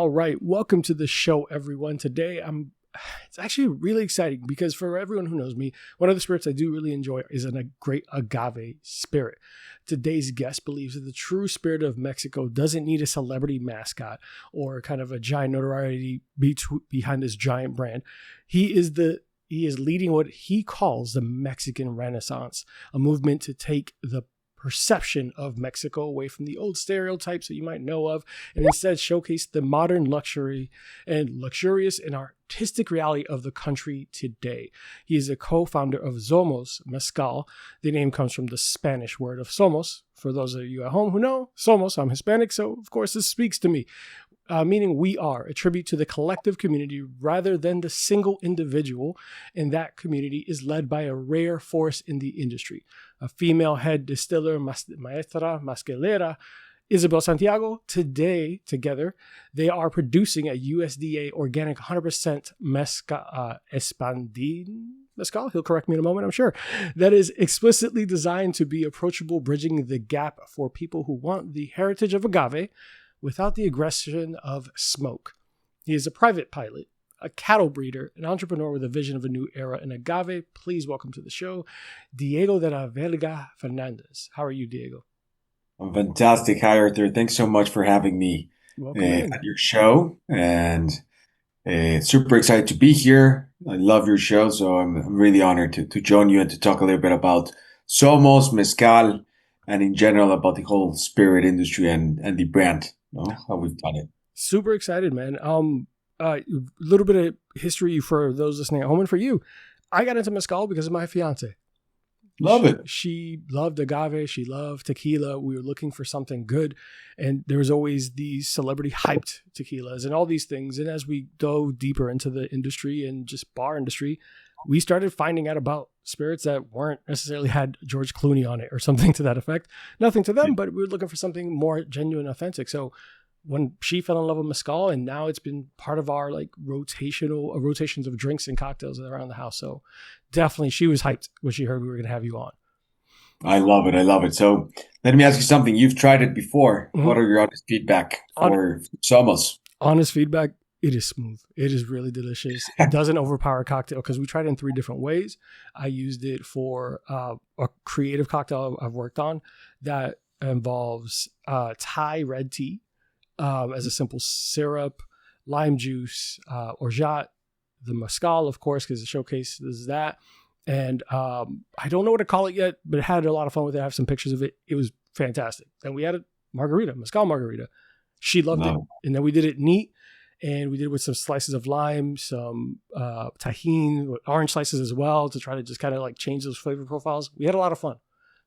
All right, welcome to the show, everyone. Today, it's actually really exciting because for everyone who knows me, one of the spirits I do really enjoy is a great agave spirit. Today's guest believes that the true spirit of Mexico doesn't need a celebrity mascot or kind of a giant notoriety behind this giant brand. He is leading what he calls the Mexican Renaissance, a movement to take the perception of Mexico away from the old stereotypes that you might know of, and instead showcase the modern luxury and luxurious and artistic reality of the country today. He is a co-founder of Zomoz Mezcal. The name comes from the Spanish word of somos. For those of you at home who know, somos, I'm Hispanic, so of course this speaks to me. Meaning we are, a tribute to the collective community rather than the single individual, and that community is led by a rare force in the industry. A female head distiller, maestra, mezcalera, Isabel Santiago. Today, together, they are producing a USDA organic 100% expanded mezcal. He'll correct me in a moment, I'm sure. That is explicitly designed to be approachable, bridging the gap for people who want the heritage of agave without the aggression of smoke. He is a private pilot, a cattle breeder, an entrepreneur with a vision of a new era in agave. Please welcome to the show, Diego de la Vega Fernandez. How are you, Diego? I'm fantastic. Hi, Arthur. Thanks so much for having me at your show. And super excited to be here. I love your show, so I'm really honored to join you and to talk a little bit about Zomoz Mezcal and in general about the whole spirit industry and the brand. How we've done it. Super excited, man. A little bit of history for those listening at home and for you. I got into mezcal because of my fiance. Love it. She loved agave. She loved tequila. We were looking for something good. And there was always these celebrity hyped tequilas and all these things. And as we dove deeper into the industry and just bar industry, we started finding out about spirits that weren't necessarily had George Clooney on it or something to that effect. Nothing to them, but we were looking for something more genuine, authentic. So when she fell in love with mezcal, and now it's been part of our rotations of drinks and cocktails around the house. So definitely she was hyped when she heard we were going to have you on. I love it. I love it. So let me ask you something. You've tried it before. Mm-hmm. What are your honest feedback for Zomoz? Honest feedback. It is smooth. It is really delicious. It doesn't overpower a cocktail because we tried it in 3 different ways. I used it for a creative cocktail I've worked on that involves Thai red tea as a simple syrup, lime juice, orgeat, the mezcal, of course, because the showcase is that. And I don't know what to call it yet, but I had a lot of fun with it. I have some pictures of it. It was fantastic. And we had a margarita, mezcal margarita. She loved it. And then we did it neat. And we did it with some slices of lime, some tahini, orange slices as well to try to just kind of like change those flavor profiles. We had a lot of fun.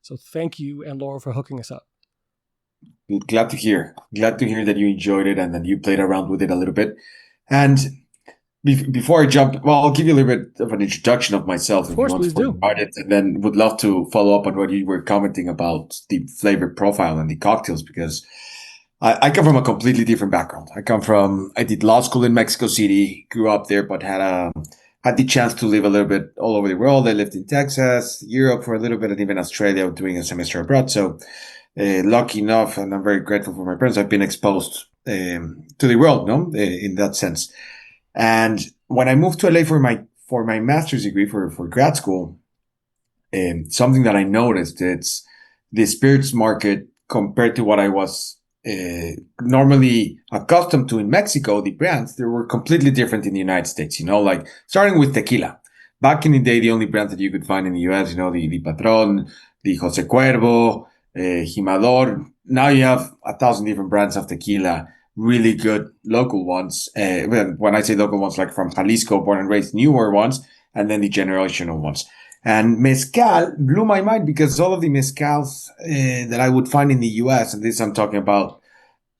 So thank you and Laura for hooking us up. Glad to hear. Glad to hear that you enjoyed it and that you played around with it a little bit. And before I jump, I'll give you a little bit of an introduction of myself. Of course, please do. And then would love to follow up on what you were commenting about the flavor profile and the cocktails, because I come from a completely different background. I did law school in Mexico City, grew up there, but had the chance to live a little bit all over the world. I lived in Texas, Europe for a little bit, and even Australia doing a semester abroad. So lucky enough, and I'm very grateful for my parents, I've been exposed to the world, in that sense. And when I moved to LA for my master's degree for grad school, something that I noticed, it's the spirits market compared to what I was normally accustomed to in Mexico, the brands, they were completely different in the United States, like starting with tequila. Back in the day, the only brands that you could find in the US, the Patron, the Jose Cuervo, Jimador. Now you have 1,000 different brands of tequila, really good local ones. When I say local ones, like from Jalisco, born and raised, newer ones, and then the generational ones. And mezcal blew my mind because all of the mezcals that I would find in the US, and this I'm talking about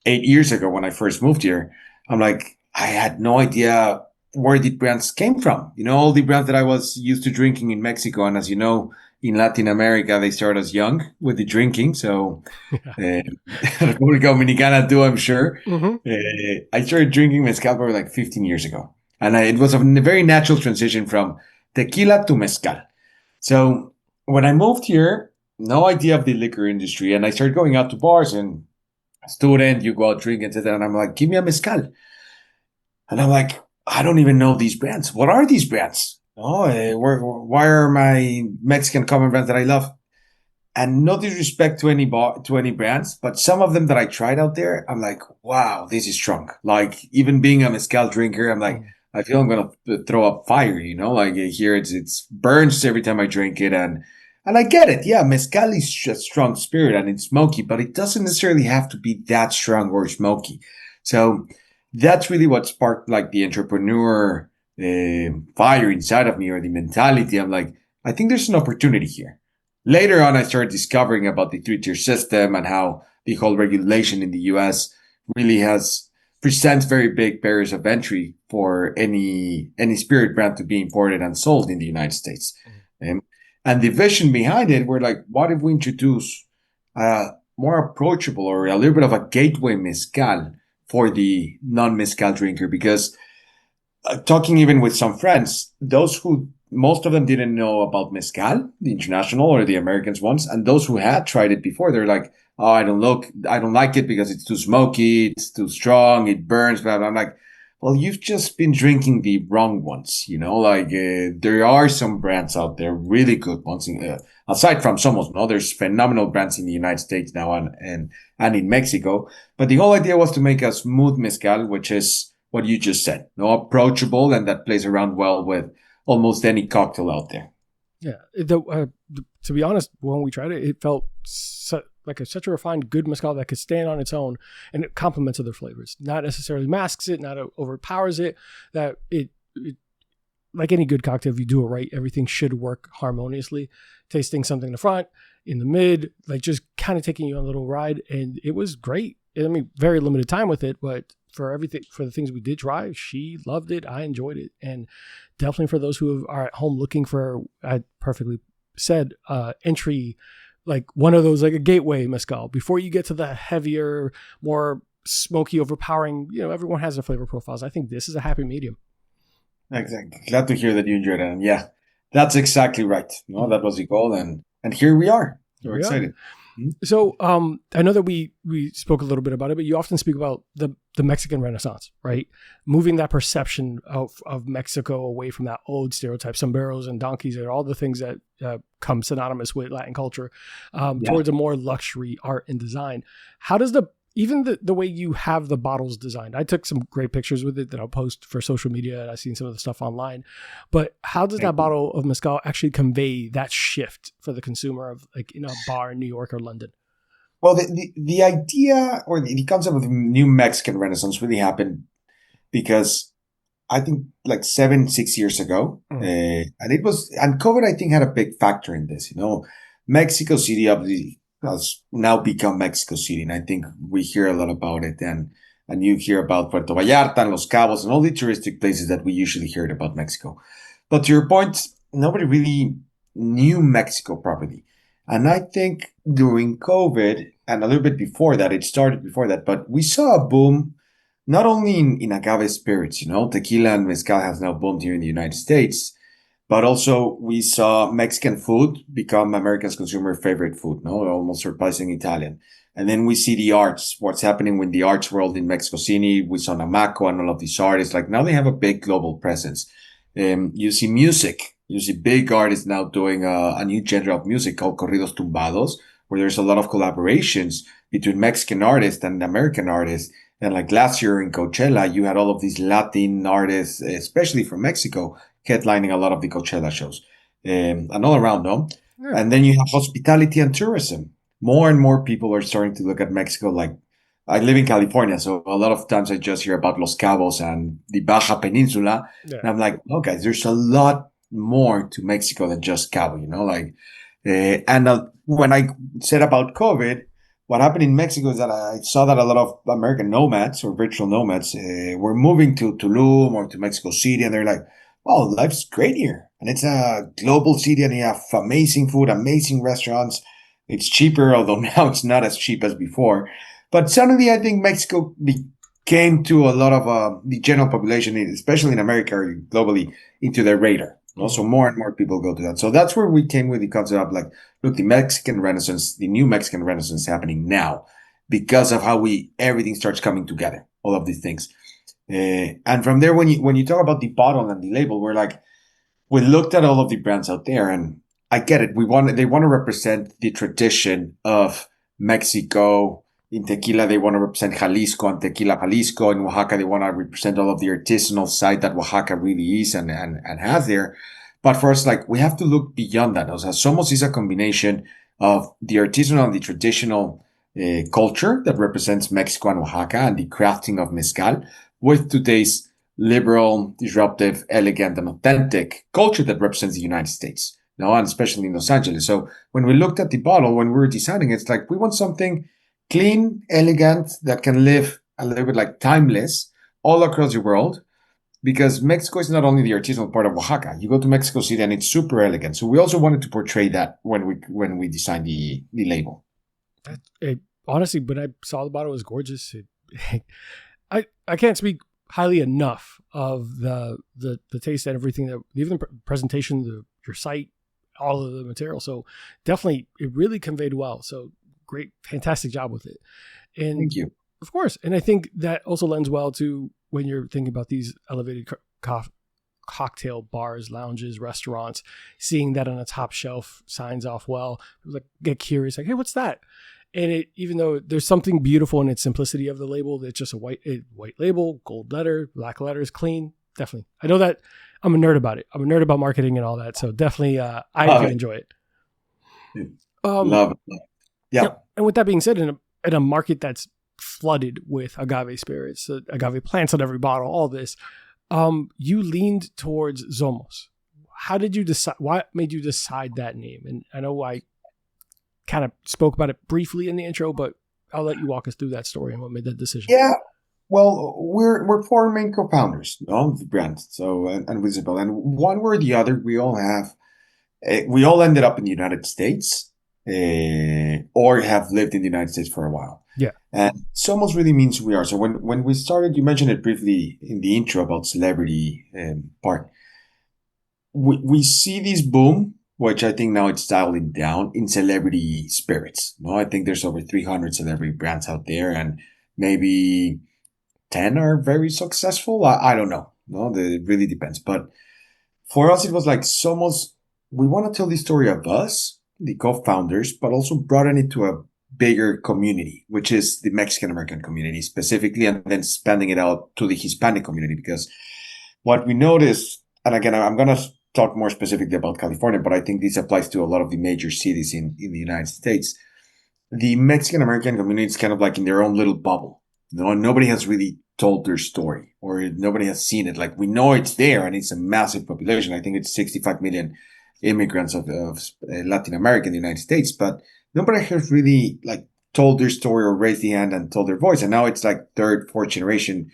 8 years ago when I first moved here, I'm like, I had no idea where the brands came from. All the brands that I was used to drinking in Mexico. And as you know, in Latin America, they start us young with the drinking. So República Dominicana too, I'm sure. Mm-hmm. I started drinking mezcal probably like 15 years ago. And it was a very natural transition from tequila to mezcal. So when I moved here, no idea of the liquor industry. And I started going out to bars and student, you go out drinking, etc. And I'm like, give me a mezcal. And I'm like, I don't even know these brands. What are these brands? Oh, why are my Mexican common brands that I love? And no disrespect to any brands, but some of them that I tried out there, I'm like, wow, this is strong. Like even being a mezcal drinker, I'm like, Mm. I feel I'm gonna throw up fire. Like here it's burns every time I drink it, and I get it. Yeah, mezcal is a strong spirit and it's smoky, but it doesn't necessarily have to be that strong or smoky. So that's really what sparked like the entrepreneur fire inside of me or the mentality. I'm like, I think there's an opportunity here. Later on, I started discovering about the three-tier system and how the whole regulation in the US really presents very big barriers of entry for any spirit brand to be imported and sold in the United States. Um, and the vision behind it, we're like, what if we introduce a more approachable or a little bit of a gateway mezcal for the non-mezcal drinker? Because talking even with some friends, most of them didn't know about mezcal, the international or the Americans ones, and those who had tried it before, they're like, "Oh, I don't like it because it's too smoky, it's too strong, it burns." Blah, blah. I'm like, "Well, you've just been drinking the wrong ones, Like there are some brands out there, really good ones. Aside from Somos, no, there's phenomenal brands in the United States now and in Mexico. But the whole idea was to make a smooth mezcal, which is what you just said, approachable, and that plays around well with almost any cocktail out there. Yeah. To be honest, when we tried it, it felt like such a refined, good mezcal that could stand on its own, and it complements other flavors. Not necessarily masks it, not overpowers it. That it like any good cocktail, if you do it right, everything should work harmoniously. Tasting something in the front, in the mid, like just kind of taking you on a little ride, and it was great. I mean, very limited time with it, but for the things we did try, she loved it. I enjoyed it, and definitely for those who are at home looking for, I perfectly said, entry, like one of those, like a gateway mezcal before you get to the heavier, more smoky, overpowering. Everyone has their flavor profiles. I think this is a happy medium. Exactly. Glad to hear that you enjoyed it. And yeah, that's exactly right. That was the goal, and here we are. Here We're we are. excited. So I know that we spoke a little bit about it, but you often speak about the Mexican Renaissance, right? Moving that perception of Mexico away from that old stereotype, sombreros and donkeys and all the things that come synonymous with Latin culture, towards a more luxury art and design. How does even the way you have the bottles designed? I took some great pictures with it that I'll post for social media, and I've seen some of the stuff online. But how does that bottle of mezcal actually convey that shift for the consumer of like in a bar in New York or London? Well, the idea or the concept of the new Mexican Renaissance really happened because I think like 6 years ago, and COVID, I think, had a big factor in this. Mexico City obviously has now become Mexico City, and I think we hear a lot about it, and you hear about Puerto Vallarta and Los Cabos and all the touristic places that we usually heard about Mexico. But to your point, nobody really knew Mexico properly. And I think during COVID and a little bit before that, it started before that, but we saw a boom not only in agave spirits, tequila and mezcal has now boomed here in the United States, but also we saw Mexican food become Americans' consumer favorite food, almost surpassing Italian. And then we see the arts, what's happening with the arts world in Mexico City. We saw Namaco and all of these artists. Like now they have a big global presence. You see music. You see big artists now doing a new genre of music called corridos tumbados, where there's a lot of collaborations between Mexican artists and American artists. And like last year in Coachella, you had all of these Latin artists, especially from Mexico, headlining a lot of the Coachella shows, and all around, no? Yeah. And then you have hospitality and tourism. More and more people are starting to look at Mexico like, I live in California, so a lot of times I just hear about Los Cabos and the Baja Peninsula. Yeah. And I'm like, oh, guys, there's a lot more to Mexico than just Cabo, when I said about COVID, what happened in Mexico is that I saw that a lot of American nomads or virtual nomads were moving to Tulum or to Mexico City, and they're like, oh, life's great here. And it's a global city, and you have amazing food, amazing restaurants. It's cheaper, although now it's not as cheap as before. But suddenly, I think Mexico became to a lot of the general population, especially in America or globally, into their radar. Also, more and more people go to that. So that's where we came with the concept of like, look, the Mexican Renaissance, the new Mexican Renaissance is happening now because of how everything starts coming together, all of these things. And from there, when you talk about the bottle and the label, we looked at all of the brands out there, and I get it. They want to represent the tradition of Mexico. In tequila, they want to represent Jalisco and tequila Jalisco. In Oaxaca, they want to represent all of the artisanal side that Oaxaca really is and has there. But for us, like, we have to look beyond that. O sea, Somos is a combination of the artisanal and the traditional culture that represents Mexico and Oaxaca and the crafting of mezcal with today's liberal, disruptive, elegant, and authentic culture that represents the United States, no, and especially in Los Angeles. So when we looked at the bottle, when we were designing, it's like we want something clean, elegant, that can live a little bit like timeless all across the world. Because Mexico is not only the artisanal part of Oaxaca. You go to Mexico City and it's super elegant. So we also wanted to portray that when we designed the label. Honestly, when I saw the bottle, it was gorgeous. I can't speak highly enough of the taste and everything, that even the presentation, your site, all of the material. So definitely, it really conveyed well. So great, fantastic job with it. And thank you. Of course. And I think that also lends well to when you're thinking about these elevated cocktail bars, lounges, restaurants, seeing that on a top shelf signs off well. Like, get curious, like, hey, what's that? And even though there's something beautiful in its simplicity of the label, it's just a white label, gold letter, black letters, clean. Definitely. I know that I'm a nerd about it. I'm a nerd about marketing and all that. So definitely I can enjoy it. Love it. Yeah. And with that being said, in a market that's flooded with agave spirits, agave plants on every bottle, all this, you leaned towards Zomoz. How did you decide? What made you decide that name? And I know I kind of spoke about it briefly in the intro, but I'll let you walk us through that story and what made that decision. Yeah. Well, we're four main co-founders of the brand. So, and with Isabel, and one way or the other, we all ended up in the United States, or have lived in the United States for a while. Yeah. And Somos really means we are. So when we started, you mentioned it briefly in the intro about celebrity part. We see this boom, which I think now it's dialing down, in celebrity spirits. No, I think there's over 300 celebrity brands out there, and maybe 10 are very successful. I don't know. No, it really depends. But for us, it was like Somos, we want to tell the story of us, the co-founders, but also broaden it to a bigger community, which is the Mexican American community specifically, and then expanding it out to the Hispanic community. Because what we noticed, and again, I'm going to talk more specifically about California, but I think this applies to a lot of the major cities in the United States. The Mexican American community is kind of like in their own little bubble. Nobody has really told their story, or nobody has seen it. Like, we know it's there, and it's a massive population. I think it's 65 million immigrants of Latin America in the United States, but nobody has really like told their story or raised the hand and told their voice. And now it's like third, fourth generation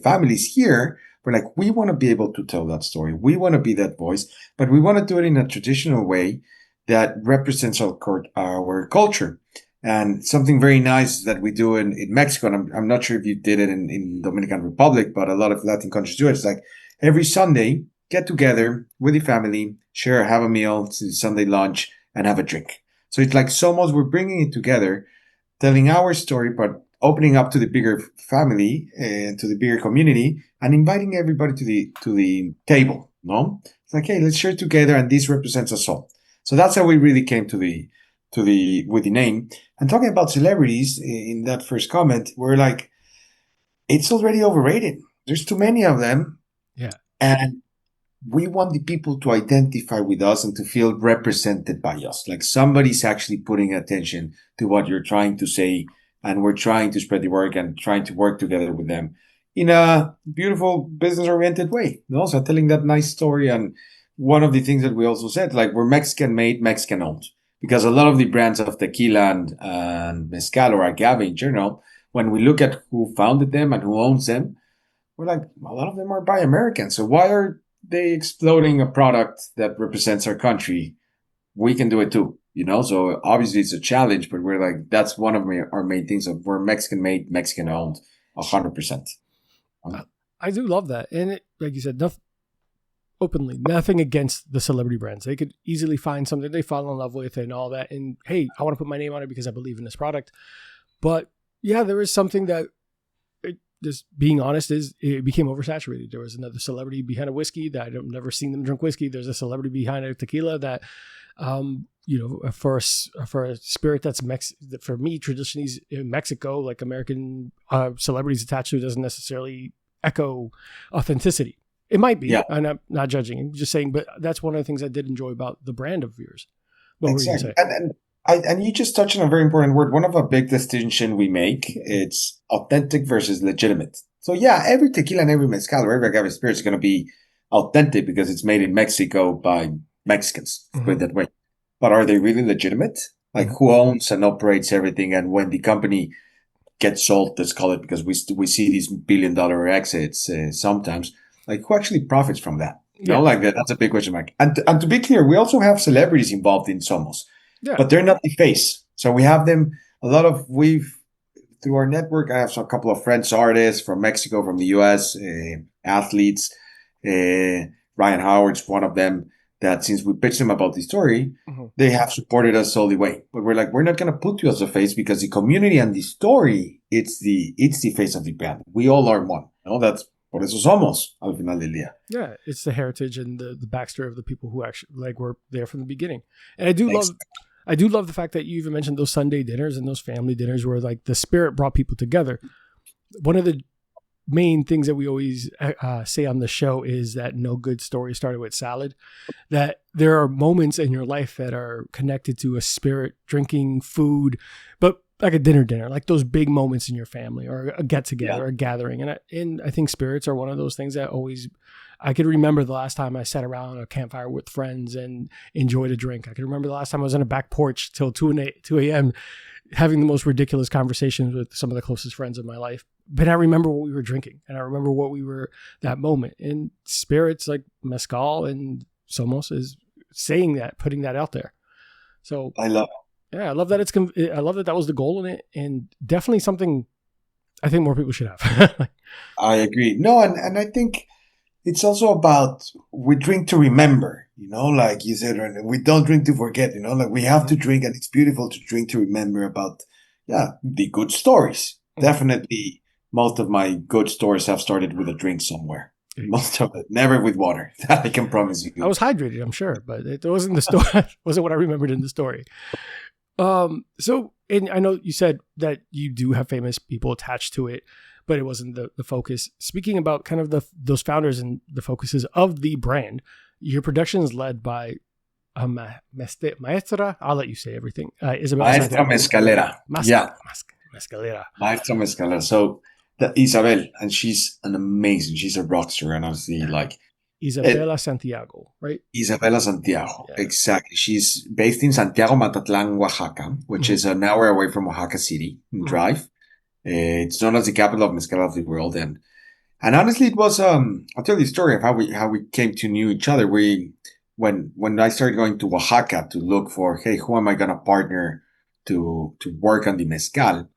families here. We're like, we want to be able to tell that story. We want to be that voice, but we want to do it in a traditional way that represents our culture. And something very nice that we do in Mexico, and I'm not sure if you did it in Dominican Republic, but a lot of Latin countries do it. It's like every Sunday, get together with the family, share, have a meal, Sunday lunch, and have a drink. So it's like Somos, we're bringing it together, telling our story, but opening up to the bigger family and to the bigger community, and inviting everybody to the table. No, it's like, hey, let's share together, and this represents us all. So that's how we really came with the name. And talking about celebrities in that first comment, we're like, it's already overrated. There's too many of them. Yeah. And we want the people to identify with us and to feel represented by us. Like, somebody's actually putting attention to what you're trying to say, and we're trying to spread the word and trying to work together with them in a beautiful, business-oriented way. So telling that nice story. And one of the things that we also said, like, we're Mexican-made, Mexican-owned. Because a lot of the brands of tequila and mezcal or agave in general, when we look at who founded them and who owns them, we're like, a lot of them are by Americans. So why are they exploding a product that represents our country? We can do it too, So obviously it's a challenge, but we're like, that's one of our main things. Of we're Mexican made, Mexican owned, 100%. I do love that, and like you said, nothing against the celebrity brands. They could easily find something they fall in love with and all that, and hey, I want to put my name on it because I believe in this product. But yeah, there is something that just being honest, is it became oversaturated. There was another celebrity behind a whiskey that I've never seen them drink whiskey. There's a celebrity behind a tequila that, for a spirit that's that for me traditionally is in Mexico, like American celebrities attached to it, doesn't necessarily echo authenticity. It might be. Yeah. I'm not judging. I'm just saying, but that's one of the things I did enjoy about the brand of yours. What were you going to say? And you just touched on a very important word. One of a big distinction we make, it's authentic versus legitimate. So yeah, every tequila and every mezcal or every agave spirit is going to be authentic because it's made in Mexico by Mexicans, put it that way. But are they really legitimate? Like who owns and operates everything? And when the company gets sold, let's call it, because we see these $1 billion exits sometimes, like who actually profits from that? You know, like that's a big question mark. And to be clear, we also have celebrities involved in Zomoz. Yeah. But they're not the face. So we have them, through our network, I have a couple of friends, artists from Mexico, from the US, athletes. Ryan Howard's one of them that since we pitched them about the story, they have supported us all the way. But we're like, we're not going to put you as a face because the community and the story, it's the face of the brand. We all are one. You know, that's por eso somos al final del día. Yeah, it's the heritage and the backstory of the people who actually were there from the beginning. And I do love the fact that you even mentioned those Sunday dinners and those family dinners where like the spirit brought people together. One of the main things that we always say on the show is that no good story started with salad, that there are moments in your life that are connected to a spirit, drinking, food, but like a dinner, like those big moments in your family or a get together, a gathering. And I think spirits are one of those things that always, I could remember the last time I sat around a campfire with friends and enjoyed a drink. I could remember the last time I was on a back porch till 2 a.m. having the most ridiculous conversations with some of the closest friends of my life. But I remember what we were drinking and I remember what we were that moment. And spirits like mezcal and Zomoz is saying that, putting that out there. So I love it. Yeah, I love that I love that was the goal in it, and definitely something I think more people should have. I agree. No, and I think it's also about we drink to remember, you know, like you said, we don't drink to forget, you know, like we have to drink, and it's beautiful to drink to remember about, the good stories. Definitely, most of my good stories have started with a drink somewhere. Most of it, never with water. That I can promise you. I was hydrated, I'm sure, but it wasn't the story. Wasn't what I remembered in the story. So, and I know you said that you do have famous people attached to it, but it wasn't the focus. Speaking about kind of those founders and the focuses of the brand, your production is led by maestra. I'll let you say everything. Isabel Maestra Mezcalera. Mezcalera. Maestra Mezcalera. So Isabel, and she's she's a rock star, and honestly, like Isabel Santiago, right? Isabel Santiago, exactly. She's based in Santiago, Matatlan, Oaxaca, which is an hour away from Oaxaca City in drive. It's known as the capital of mezcal of the world, and honestly, it was I'll tell you the story of how we came to know each other. When I started going to Oaxaca to look for, hey, who am I gonna partner to work on the mezcal?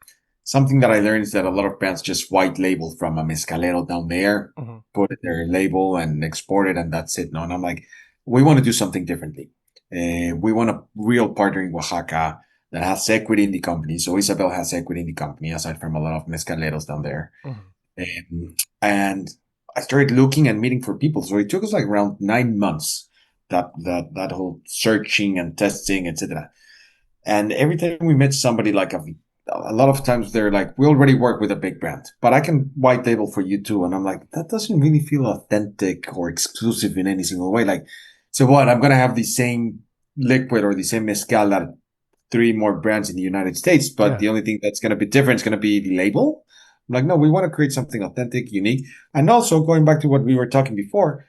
Something that I learned is that a lot of brands just white label from a mezcalero down there, put their label and export it, and that's it. No, and I'm like, we want to do something differently. We want a real partner in Oaxaca that has equity in the company. So Isabel has equity in the company, aside from a lot of mezcaleros down there. And I started looking and meeting for people. So it took us like around 9 months, that whole searching and testing, etc. And every time we met somebody like a lot of times they're like, we already work with a big brand, but I can white label for you too. And I'm like, that doesn't really feel authentic or exclusive in any single way. Like, so what? I'm going to have the same liquid or the same mezcal that 3 more brands in the United States, but the only thing that's going to be different is going to be the label. I'm like, no, we want to create something authentic, unique. And also going back to what we were talking before,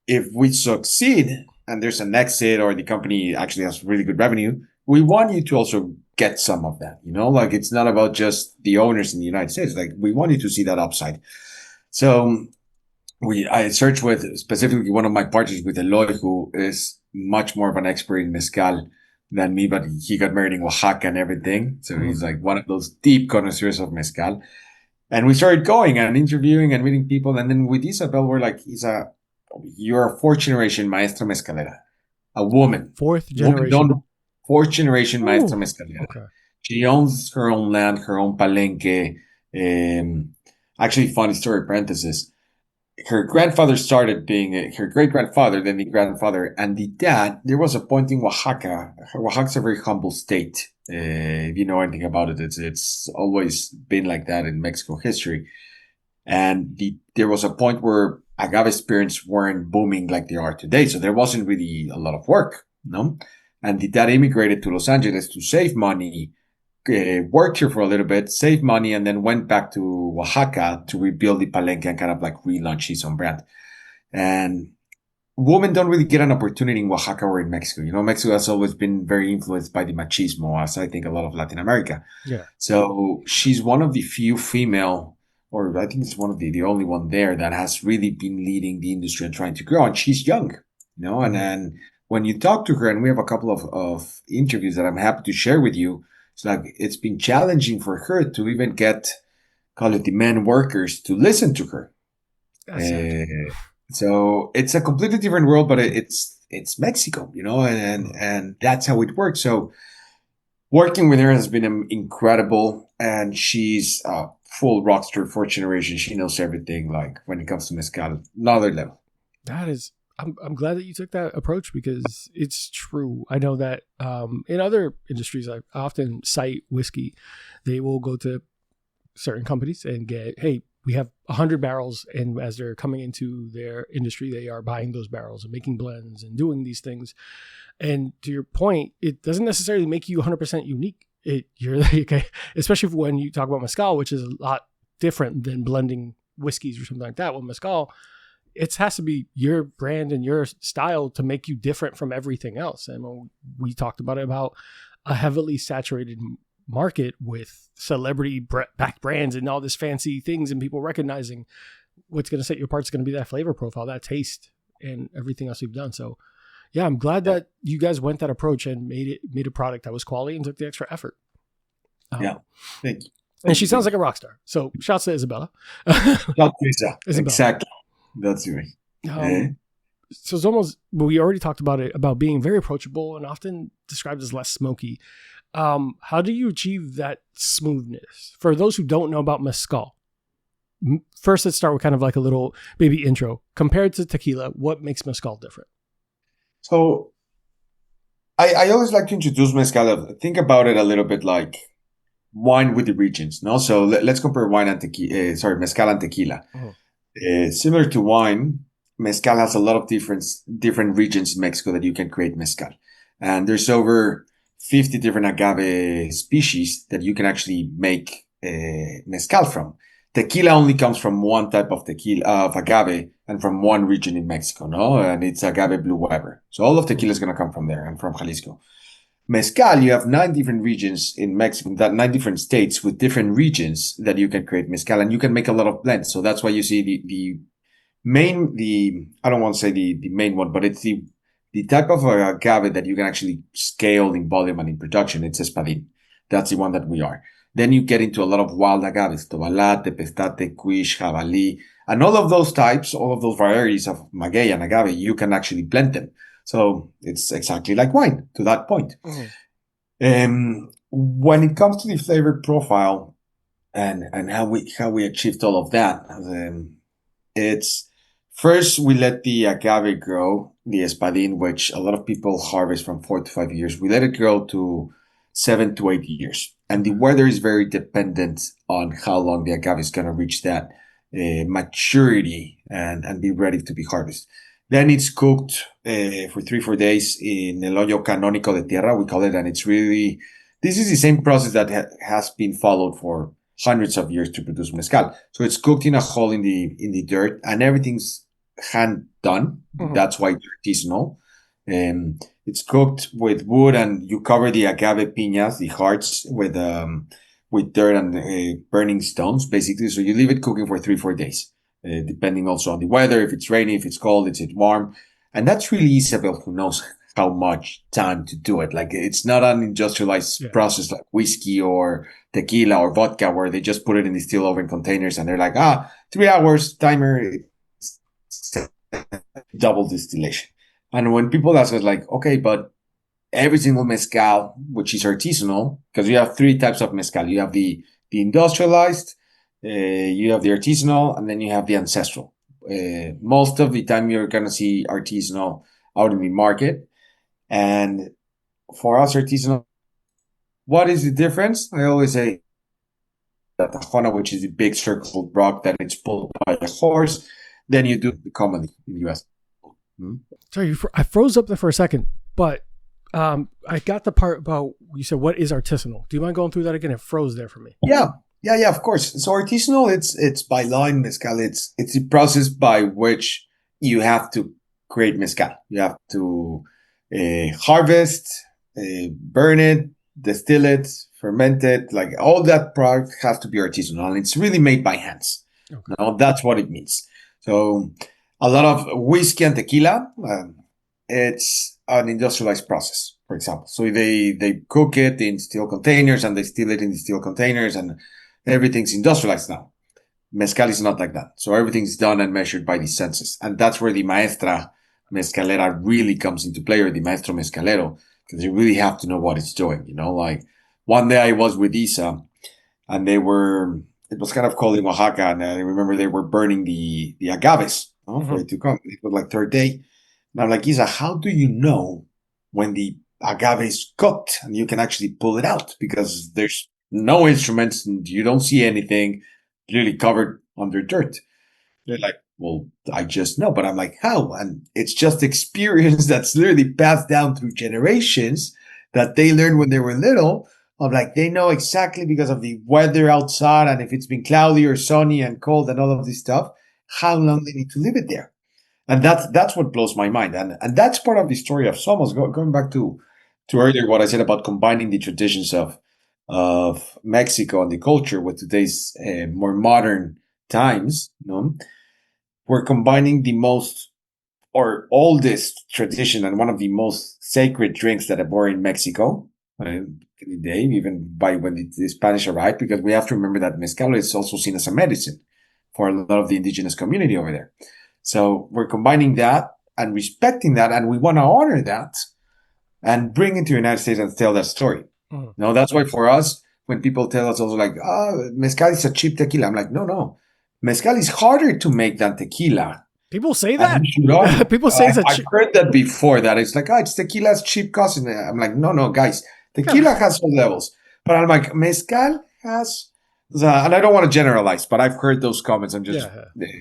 if we succeed and there's an exit or the company actually has really good revenue, we want you to also get some of that, you know, like it's not about just the owners in the United States. Like we want you to see that upside. So I searched with specifically one of my partners with Eloy, who is much more of an expert in mezcal than me, but he got married in Oaxaca and everything. So he's like one of those deep connoisseurs of mezcal. And we started going and interviewing and meeting people. And then with Isabel, we're like, you're a 4th generation maestra mezcalera, a woman. 4th generation. 4th generation maestra mezcalera. Okay. She owns her own land, her own palenque. Actually, funny story, parenthesis. Her grandfather started being her great grandfather, then the grandfather, and the dad. There was a point in Oaxaca. Oaxaca's a very humble state. If you know anything about it, it's always been like that in Mexico history. And there was a point where agave spirits weren't booming like they are today, so there wasn't really a lot of work, no. And the dad immigrated to Los Angeles to save money, worked here for a little bit, saved money, and then went back to Oaxaca to rebuild the palenque and kind of like relaunch his own brand. And women don't really get an opportunity in Oaxaca or in Mexico. You know, Mexico has always been very influenced by the machismo, as I think a lot of Latin America. Yeah. So she's one of the few female, or I think it's one of the only one there that has really been leading the industry and trying to grow. And she's young, you know, and then when you talk to her, and we have a couple of interviews that I'm happy to share with you, it's like it's been challenging for her to even get, call it the men workers, to listen to her. So it's a completely different world, but it's Mexico, you know, and that's how it works. So working with her has been incredible, and she's a full rockstar, fourth generation. She knows everything. Like when it comes to mezcal, another level. That is, I'm glad that you took that approach, because it's true. I know that in other industries, I often cite whiskey. They will go to certain companies and get, hey, we have 100 barrels, and as they're coming into their industry, they are buying those barrels and making blends and doing these things. And to your point, it doesn't necessarily make you 100% unique. You're like, especially when you talk about mezcal, which is a lot different than blending whiskeys or something like that. Well, mezcal, it has to be your brand and your style to make you different from everything else. And when we talked about it, about a heavily saturated market with celebrity backed brands and all this fancy things, and people recognizing what's going to set you apart is going to be that flavor profile, that taste, and everything else you've done. So yeah, I'm glad that you guys went that approach and made a product that was quality and took the extra effort. Yeah, thank you. And she sounds like a rock star. So shouts to Isabella. Isabella. Exactly. That's me. So Zomoz, we already talked about it, about being very approachable and often described as less smoky. How do you achieve that smoothness? For those who don't know about mezcal, first let's start with kind of like a little baby intro. Compared to tequila, what makes mezcal different? So I always like to introduce mezcal. Think about it a little bit like wine with the regions. No, so let's compare wine and tequila. Mezcal and tequila. Similar to wine, mezcal has a lot of different regions in Mexico that you can create mezcal, and there's over 50 different agave species that you can actually make mezcal from. Tequila only comes from one type of agave and from one region in Mexico, no? And it's agave blue Weber. So all of tequila is going to come from there and from Jalisco. Mezcal, you have 9 different regions in Mexico, 9 different states with different regions that you can create mezcal, and you can make a lot of blends. So that's why you see the I don't want to say the main one, but it's the type of agave that you can actually scale in volume and in production. It's espadín. That's the one that we are. Then you get into a lot of wild agaves, tobalá, tepestate, cuish, jabalí, and all of those types, all of those varieties of maguey and agave, you can actually blend them. So it's exactly like wine to that point. When it comes to the flavor profile and how we achieved all of that, it's first we let the agave grow, the espadín, which a lot of people harvest from 4 to 5 years. We let it grow to 7 to 8 years. And the weather is very dependent on how long the agave is going to reach that maturity and be ready to be harvested. Then it's cooked for 3-4 days in el hoyo canónico de tierra, we call it. And it's really, this is the same process that has been followed for hundreds of years to produce mezcal. So it's cooked in a hole in the dirt, and everything's hand done. That's why it's artisanal. It's cooked with wood, and you cover the agave piñas, the hearts, with dirt and burning stones, basically. So you leave it cooking for 3-4 days, depending also on the weather. If it's rainy, if it's cold, is it warm? And that's really Isabel who knows how much time to do it. Like, it's not an industrialized process like whiskey or tequila or vodka, where they just put it in the steel oven containers and they're like, 3 hours timer, double distillation. And when people ask us, like, okay, but every single mezcal, which is artisanal, because you have 3 types of mezcal. You have the industrialized, you have the artisanal, and then you have the ancestral. Most of the time, you're going to see artisanal out in the market. And for us, artisanal, what is the difference? I always say that tajona, which is the big circled rock that it's pulled by a horse, then you do the commonly in the US. Hmm? Sorry, I froze up there for a second, but I got the part about, you said, what is artisanal? Do you mind going through that again? It froze there for me. Yeah, of course. So artisanal, it's by law in mezcal. It's the process by which you have to create mezcal. You have to harvest, burn it, distill it, ferment it. Like all that product has to be artisanal, and it's really made by hands. Okay. Now, that's what it means. So a lot of whiskey and tequila, it's an industrialized process, for example. So they cook it in steel containers and they still it in the steel containers, and everything's industrialized now. Mezcal is not like that. So everything's done and measured by the senses. And that's where the maestra mezcalera really comes into play, or the maestro mezcalero, because you really have to know what it's doing. You know, like one day I was with Isa and it was kind of cold in Oaxaca, and I remember they were burning the agaves for it to come. It was like third day. And I'm like, Isa, how do you know when the agave is cooked and you can actually pull it out? Because there's no instruments and you don't see anything, clearly covered under dirt. They're like, well, I just know. But I'm like, how? And it's just experience that's literally passed down through generations that they learned when they were little. Of like, they know exactly because of the weather outside and if it's been cloudy or sunny and cold and all of this stuff, how long they need to leave it there. And that's what blows my mind. And that's part of the story of Somos. Going back to earlier what I said about combining the traditions of Mexico and the culture with today's more modern times. You know? We're combining the most or oldest tradition and one of the most sacred drinks that are born in Mexico. Day, even by when the Spanish arrived, because we have to remember that mezcal is also seen as a medicine for a lot of the indigenous community over there. So we're combining that and respecting that, and we want to honor that and bring it to the United States and tell that story. Mm. Now, that's why for us, when people tell us also like, mezcal is a cheap tequila, I'm like, no. Mezcal is harder to make than tequila. People say that. People say that. I've heard that before, that it's like, it's tequila's cheap cost. I'm like, no, guys. Tequila has some levels, but I'm like, mezcal has, and I don't want to generalize, but I've heard those comments. I'm just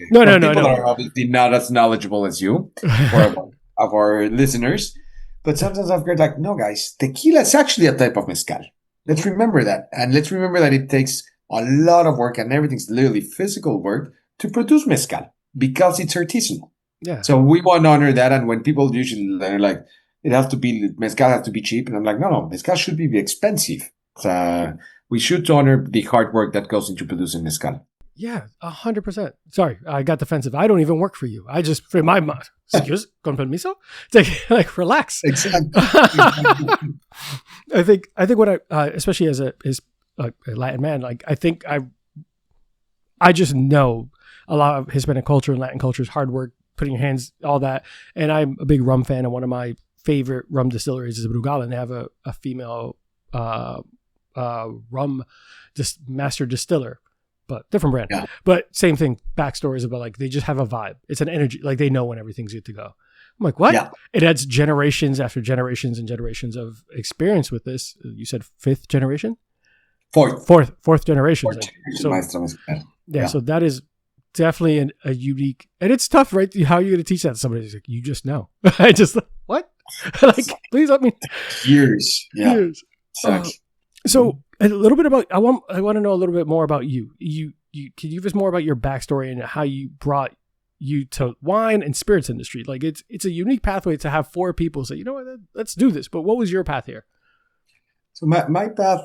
no. People are obviously not as knowledgeable as you, or of our listeners. But sometimes I've heard like, no, guys, tequila is actually a type of mezcal. Let's remember that, and let's remember that it takes a lot of work, and everything's literally physical work to produce mezcal because it's artisanal. Yeah. So we want to honor that, and when people usually they're like, mezcal has to be cheap. And I'm like, no, mezcal should be expensive. We should honor the hard work that goes into producing mezcal. Yeah, 100%. Sorry, I got defensive. I don't even work for you. I just, for my mind, con permiso? Like, relax. Exactly. I think what especially as a Latin man, like, I think I just know a lot of Hispanic culture and Latin culture is hard work, putting your hands, all that. And I'm a big rum fan, and one of my favorite rum distilleries is Brugal, and they have a female rum master distiller, but different brand. Yeah. But same thing, backstories about like they just have a vibe. It's an energy, like they know when everything's good to go. I'm like, what? Yeah. It adds generations after generations and generations of experience with this. You said fifth generation? Fourth generation. So that is definitely a unique, and it's tough, right? How are you going to teach that to somebody? Like, you just know. I just, what? Like, please let me. Years. Exactly. So a little bit about, I want to know a little bit more about you. You can you give us more about your backstory and how you brought you to wine and spirits industry? Like, it's a unique pathway to have four people say, you know what, let's do this. But what was your path here? So my path,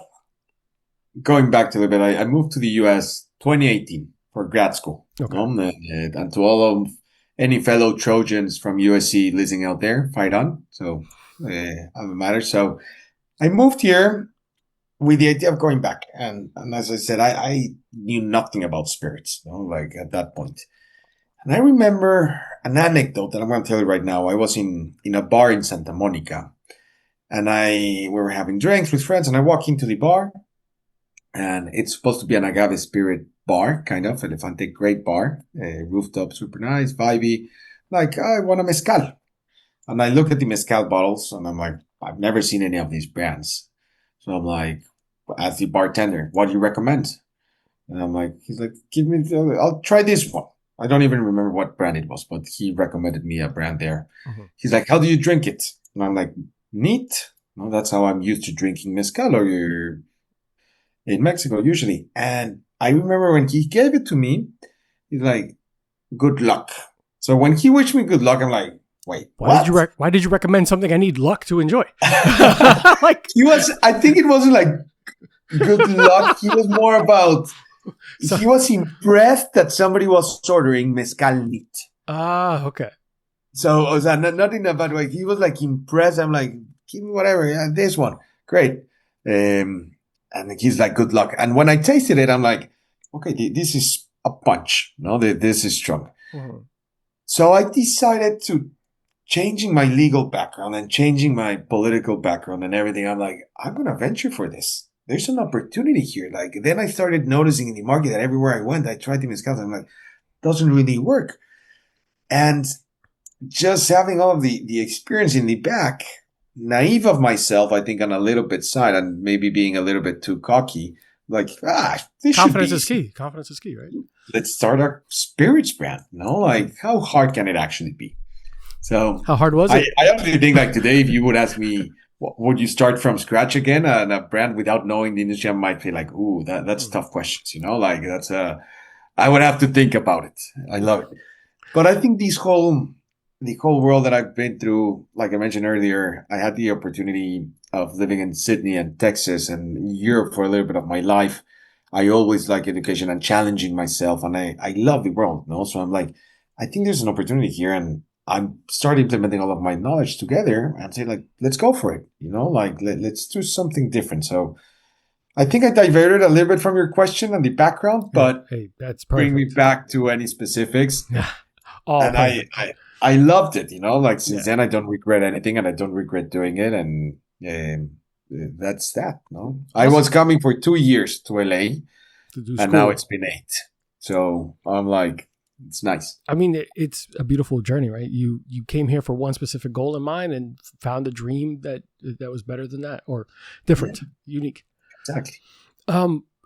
going back to a little bit, I moved to the US 2018 for grad school. Okay. And to all of any fellow Trojans from USC listening out there, fight on. So, alma mater. So I moved here with the idea of going back. And as I said, I knew nothing about spirits, like at that point. And I remember an anecdote that I'm going to tell you right now. I was in a bar in Santa Monica, and we were having drinks with friends, and I walk into the bar, and it's supposed to be an agave spirit bar, kind of Elefante, great bar, rooftop, super nice, vibey. Like, I want a mezcal. And I look at the mezcal bottles and I'm like, I've never seen any of these brands. So I'm like, ask the bartender, what do you recommend? And I'm like, he's like, I'll try this one. I don't even remember what brand it was, but he recommended me a brand there. Mm-hmm. He's like, how do you drink it? And I'm like, neat. No, that's how I'm used to drinking mezcal or in Mexico usually. And I remember when he gave it to me, he's like, good luck. So when he wished me good luck, I'm like, wait, why did you recommend something I need luck to enjoy? Like I think it wasn't like good luck. He was more about, he was impressed that somebody was ordering mezcal neat. Ah, okay. So it was not in a bad way. He was like impressed. I'm like, give me whatever. Yeah, this one. Great. And he's like, good luck. And when I tasted it, I'm like, okay, this is a punch. No, this is strong. Mm-hmm. So I decided to changing my legal background and changing my political background and everything. I'm like, I'm going to venture for this. There's an opportunity here. Like, then I started noticing in the market that everywhere I went, I tried the mezcal. I'm like, doesn't really work. And just having all of the experience in the back, naive of myself, I think on a little bit side and maybe being a little bit too cocky, like, this confidence is key. Confidence is key, right? Let's start a spirits brand. Like, how hard can it actually be? So how hard was it? I honestly think like today, if you would ask me, would you start from scratch again on a brand without knowing the industry? I might feel like, ooh, that's tough questions, like that's I would have to think about it. I love it. But I think the whole world that I've been through, like I mentioned earlier, I had the opportunity of living in Sydney and Texas and Europe for a little bit of my life. I always like education and challenging myself, and I love the world, So I'm like, I think there's an opportunity here, and I'm starting implementing all of my knowledge together and say, like, let's go for it, like let's do something different. So I think I diverted a little bit from your question and the background, but that's perfect. Bring me back to any specifics. Yeah. And I loved it, like since then I don't regret anything and I don't regret doing it. And that's that. No, I was coming for 2 years to LA and now it's been 8. So I'm like, it's nice. I mean, it's a beautiful journey, right? You came here for one specific goal in mind and found a dream that was better than that or different, unique. Exactly.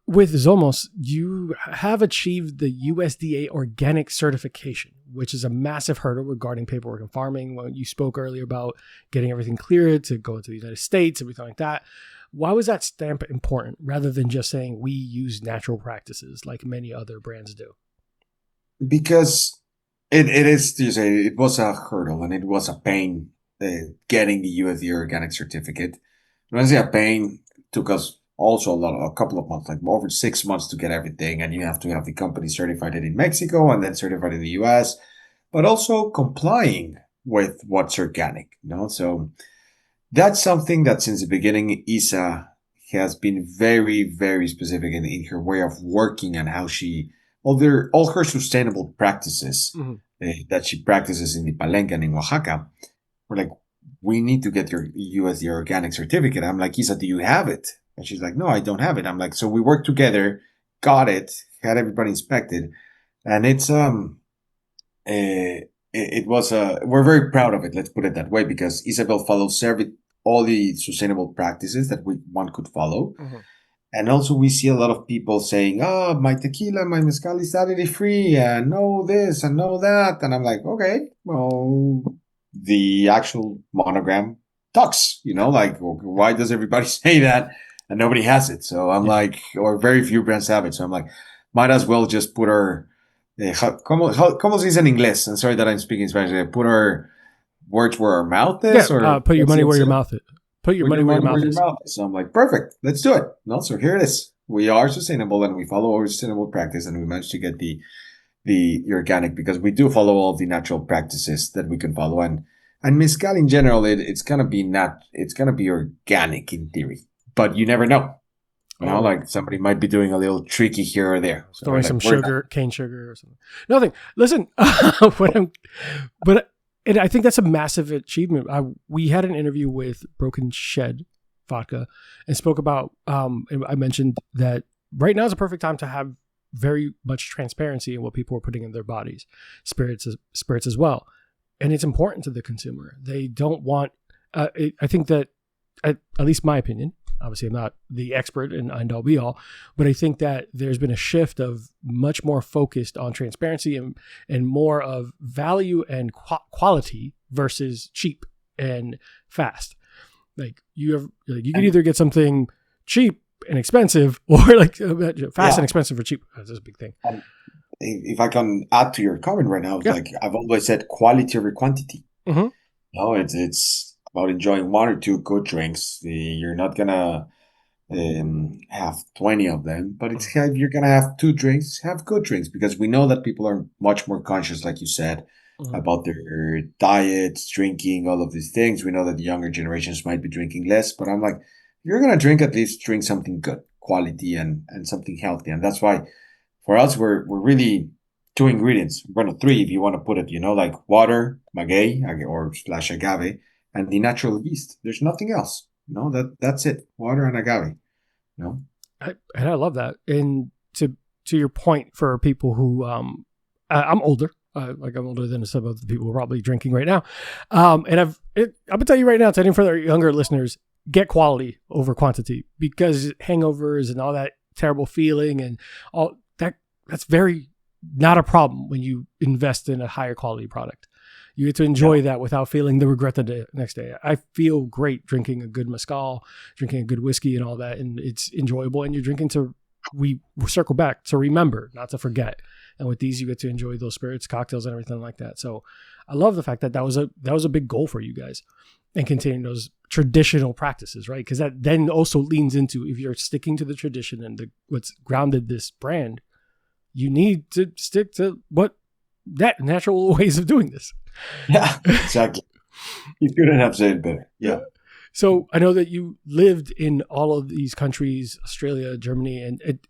With Zomoz, you have achieved the USDA organic certification, which is a massive hurdle regarding paperwork and farming. When you spoke earlier about getting everything cleared to go into the United States, everything like that. Why was that stamp important rather than just saying we use natural practices like many other brands do? Because it was a hurdle and it was a pain getting the USDA organic certificate. When I say a pain, it took us also a couple of months, like over 6 months to get everything. And you have to have the company certified in Mexico and then certified in the US, but also complying with what's organic, So that's something that since the beginning, Isa has been very, very specific in her way of working and how she, all her sustainable practices that she practices in the Palenque and in Oaxaca, we're like, we need to get your USDA organic certificate. I'm like, Isa, do you have it? And she's like, no, I don't have it. I'm like, so we worked together, got it, had everybody inspected. And it's, we're very proud of it. Let's put it that way, because Isabel follows all the sustainable practices that one could follow. Mm-hmm. And also we see a lot of people saying, oh, my tequila, my mezcal is additivo free and no this and no that. And I'm like, okay, well, the actual monogram talks, like, why does everybody say that? And nobody has it. So I'm like, or very few brands have it. So I'm like, might as well just put our, ¿cómo se dice en inglés? I'm sorry that I'm speaking Spanish. Put our words where our mouth is? Put your money where your mouth is. Put your money where your mouth is. So I'm like, perfect. Let's do it. So here it is. We are sustainable and we follow our sustainable practice, and we managed to get the organic because we do follow all the natural practices that we can follow. And mezcal in general, it's gonna be organic in theory. But you never know. Like somebody might be doing a little tricky here or there. So throwing some sugar, cane sugar or something. Nothing. Listen, and I think that's a massive achievement. We had an interview with Broken Shed Vodka and spoke about, and I mentioned that right now is a perfect time to have very much transparency in what people are putting in their bodies, spirits as well. And it's important to the consumer. They don't want, I think that, at least my opinion, obviously I'm not the expert in end all be all, but I think that there's been a shift of much more focused on transparency and more of value and quality versus cheap and fast. Like you can either get something cheap and expensive, or like fast and expensive or cheap. That's a big thing. If I can add to your comment right now, like I've always said, quality over quantity. Mm-hmm. No, it's about enjoying one or two good drinks. You're not gonna have 20 of them, but if you're gonna have 2 drinks, have good drinks, because we know that people are much more conscious, like you said, about their diets, drinking, all of these things. We know that the younger generations might be drinking less, but I'm like, if you're gonna drink, at least drink something good, quality, and something healthy. And that's why for us, we're really 2 ingredients. We're going to 3 if you want to put it, like water, maguey or / agave, and the natural yeast. There's nothing else. That's it. Water and agave. I love that. And to your point, for people who I'm older. I'm older than some of the people who are probably drinking right now. And I'm gonna tell you right now, to any further younger listeners, get quality over quantity, because hangovers and all that terrible feeling and all that's very not a problem when you invest in a higher quality product. You get to enjoy that without feeling the regret the next day. I feel great drinking a good mezcal, drinking a good whiskey and all that, and it's enjoyable. And you're drinking we circle back to remember, not to forget. And with these, you get to enjoy those spirits, cocktails, and everything like that. So I love the fact that was a big goal for you guys, and continuing those traditional practices, right? Because that then also leans into, if you're sticking to the tradition and what's grounded this brand, you need to stick to that natural ways of doing this. Yeah, exactly. You couldn't have said it better. Yeah. So I know that you lived in all of these countries, Australia, Germany, and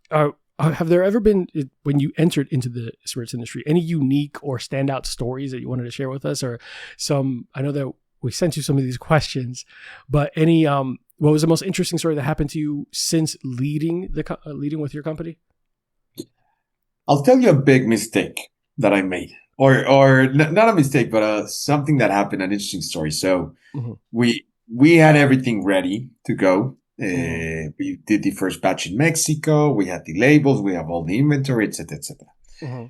have there ever been, when you entered into the spirits industry, any unique or standout stories that you wanted to share with us? Or I know that we sent you some of these questions, but what was the most interesting story that happened to you since leading with your company? I'll tell you a big mistake that I made, or not a mistake, but something that happened, an interesting story. So we had everything ready to go. We did the first batch in Mexico. We had the labels. We have all the inventory, etc., etc.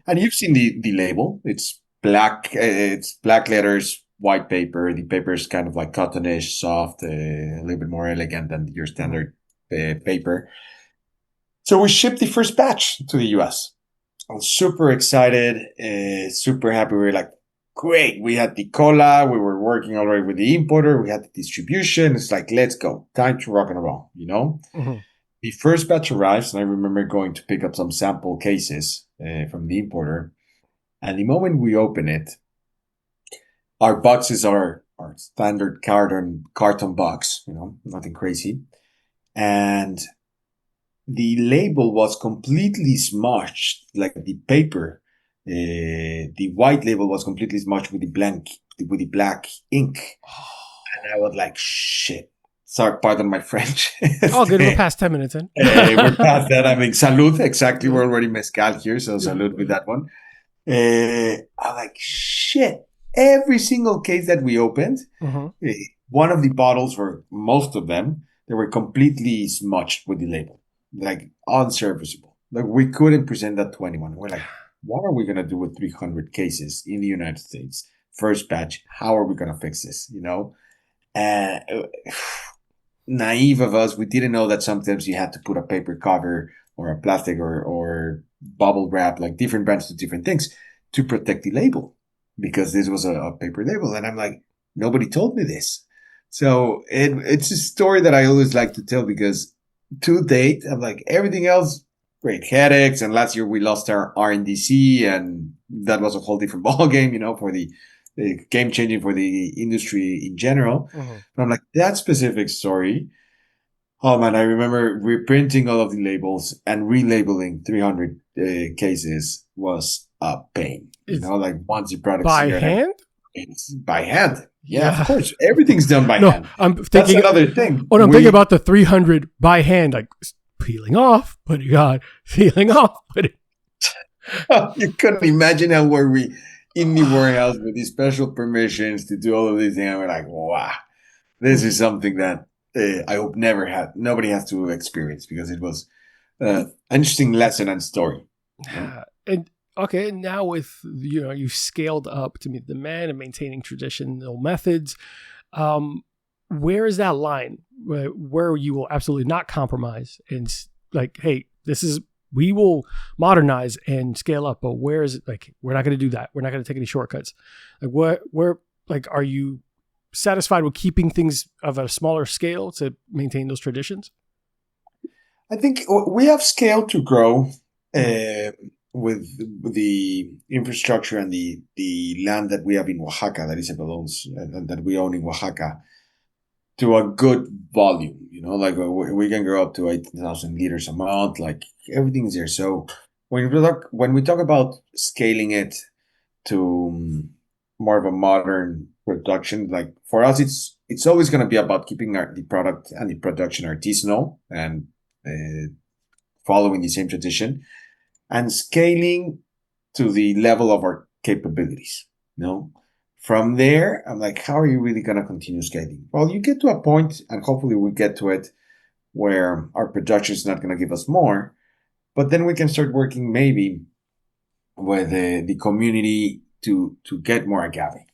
And you've seen the label. It's black. It's black letters, white paper. The paper is kind of like cottonish, soft, a little bit more elegant than your standard paper. So we shipped the first batch to the US. I was super excited, super happy. We were like, great. We had the cola. We were working already with the importer. We had the distribution. It's like, let's go. Time to rock and roll, The first batch arrives, and I remember going to pick up some sample cases from the importer. And the moment we open it, our boxes are our standard carton box, nothing crazy. And the label was completely smudged, like the paper. The white label was completely smudged with the black ink. And I was like, shit. Sorry, pardon my French. Oh, good. We're past 10 minutes in. We're past that. I mean, salud. Exactly. We're already mezcal here. So salud with that one. I'm like, shit. Every single case that we opened, one of the bottles, or most of them, they were completely smudged with the label. Like unserviceable. Like we couldn't present that to anyone. We're like, what are we going to do with 300 cases in the United States? First batch. How are we going to fix this? Naive of us, we didn't know that sometimes you had to put a paper cover or a plastic or bubble wrap, like different brands do different things to protect the label, because this was a paper label. And I'm like, nobody told me this. So it's a story that I always like to tell, because to date, I'm like, everything else, great headaches. And last year we lost our RNDC, and that was a whole different ballgame, for the game changing for the industry in general. But I'm like, that specific story, oh man, I remember reprinting all of the labels and relabeling 300 cases was a pain. Like once the product's by here, hand? It's by hand. Yeah, of course. Everything's done by hand. I'm thinking, that's another thing. Oh, I'm thinking about the 300 by hand, like peeling off, putting on, peeling off, putting. You couldn't imagine how were we in the warehouse with these special permissions to do all of these things. And we're like, wow, this is something that I hope nobody has to experience because it was an interesting lesson and story. Yeah. And okay, now with you've scaled up to meet the demand and maintaining traditional methods. Where is that line where you will absolutely not compromise and like, hey, we will modernize and scale up, but where is it? Like, we're not going to do that. We're not going to take any shortcuts. Like, where, like, are you satisfied with keeping things of a smaller scale to maintain those traditions? I think we have scale to grow with the infrastructure and the land that we have in Oaxaca that Isabel owns and that we own in Oaxaca to a good volume. Like we can grow up to 8,000 liters a month. Like everything's there. So when we talk about scaling it to more of a modern production, like for us, it's always going to be about keeping the product and the production artisanal and following the same tradition and scaling to the level of our capabilities. From there, I'm like, how are you really going to continue scaling? Well, you get to a point, and hopefully we get to it, where our production is not going to give us more, but then we can start working maybe with the community to get more agave,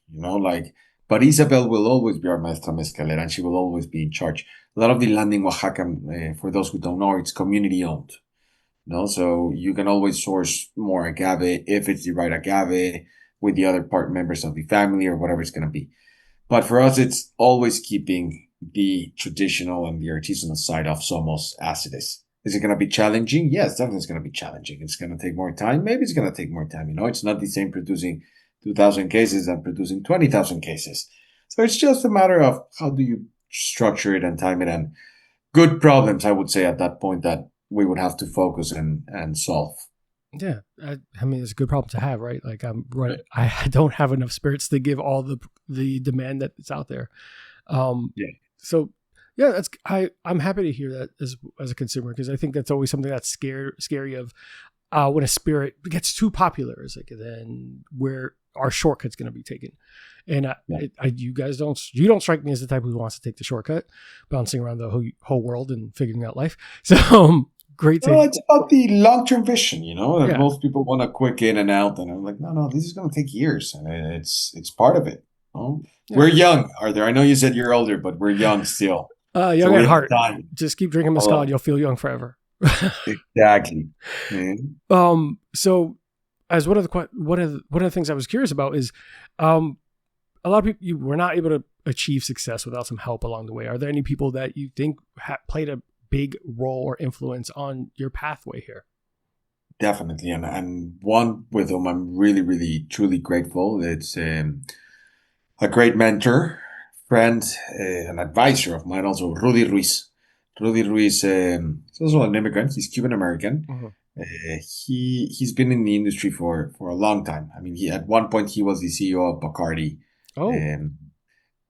but Isabel will always be our maestra mezcalera, and she will always be in charge. A lot of the land in Oaxaca, for those who don't know, it's community owned. So you can always source more agave if it's the right agave with the other members of the family or whatever it's going to be. But for us, it's always keeping the traditional and the artisanal side of Zomoz as it is. Is it going to be challenging? Yes, definitely it's going to be challenging. It's going to take more time. Maybe it's going to take more time. It's not the same producing 2,000 cases than producing 20,000 cases. So it's just a matter of how do you structure it and time it, and good problems, I would say, at that point that we would have to focus and solve. Yeah, I mean, it's a good problem to have, right? Like I don't have enough spirits to give all the demand that's out there. So yeah, I'm happy to hear that as a consumer, because I think that's always something that's scary of when a spirit gets too popular. It's like then where our shortcut's going to be taken. And you guys don't strike me as the type who wants to take the shortcut, bouncing around the whole world and figuring out life. So. Great. Well, it's about the long-term vision, that most people want a quick in and out, and I'm like, no, this is going to take years, and it's part of it. Yeah. We're young, Arthur. I know you said you're older, but we're young still. Young at heart. Just keep drinking mezcal, and you'll feel young forever. Exactly. So, as one of the things I was curious about is, a lot of people you were not able to achieve success without some help along the way. Are there any people that you think played a big role or influence on your pathway here? Definitely, and one with whom I'm really, really, truly grateful. It's a great mentor, friend, an advisor of mine, also Rudy Ruiz. Rudy Ruiz is also an immigrant. He's Cuban American. Mm-hmm. He's been in the industry for a long time. I mean, at one point he was the CEO of Bacardi. Oh,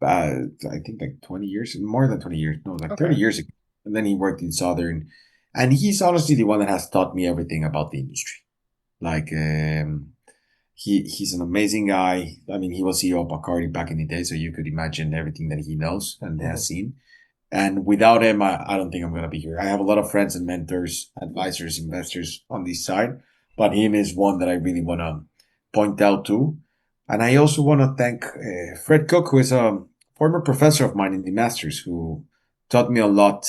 I think like 20 years, more than 20 years, no, like 30 years ago. And then he worked in Southern, and he's honestly the one that has taught me everything about the industry. Like, he's an amazing guy. I mean, he was CEO of Bacardi back in the day, so you could imagine everything that he knows and has seen. And without him, I don't think I'm going to be here. I have a lot of friends and mentors, advisors, investors on this side, but him is one that I really want to point out to. And I also want to thank Fred Cook, who is a former professor of mine in the Masters, who taught me a lot,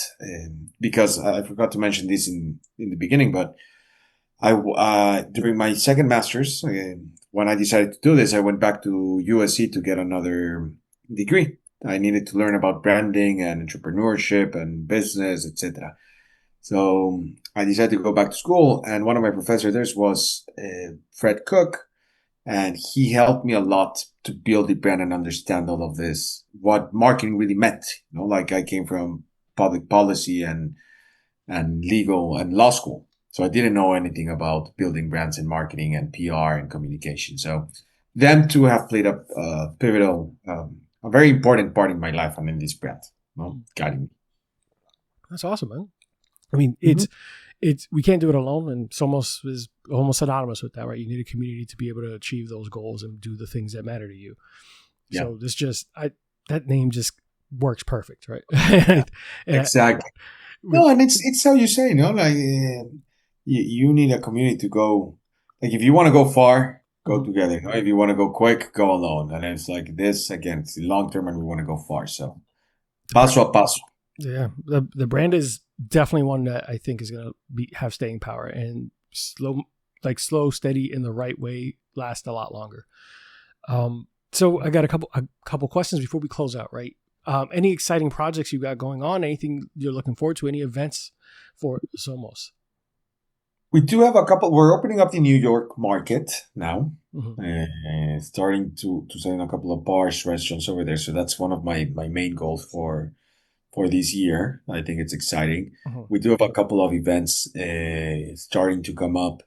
because I forgot to mention this in the beginning, but during my second master's, when I decided to do this, I went back to USC to get another degree. I needed to learn about branding and entrepreneurship and business, etc. So I decided to go back to school, and one of my professors there was Fred Cook, and he helped me a lot to build the brand and understand all of this, what marketing really meant. Like I came from public policy and legal and law school. So I didn't know anything about building brands and marketing and PR and communication. So them two have played a pivotal, a very important part in my life and in this brand, guiding me. That's awesome, man. I mean, it's we can't do it alone, and Somos is almost synonymous with that, right? You need a community to be able to achieve those goals and do the things that matter to you. Yeah. So that name just works perfect, right? Exactly. No, and it's how you say, like you need a community to go. Like if you want to go far, go together. If you want to go quick, go alone. And it's like this again. It's the long term, and we want to go far. So paso a paso. Yeah, the brand is definitely one that I think is going to have staying power, and slow, steady in the right way, last a lot longer. So I got a couple questions before we close out, right? Any exciting projects you got going on? Anything you're looking forward to? Any events for Zomoz? We do have a couple. We're opening up the New York market now, starting to send a couple of bars, restaurants over there. So that's one of my main goals for this year. I think it's exciting. We do have a couple of events starting to come up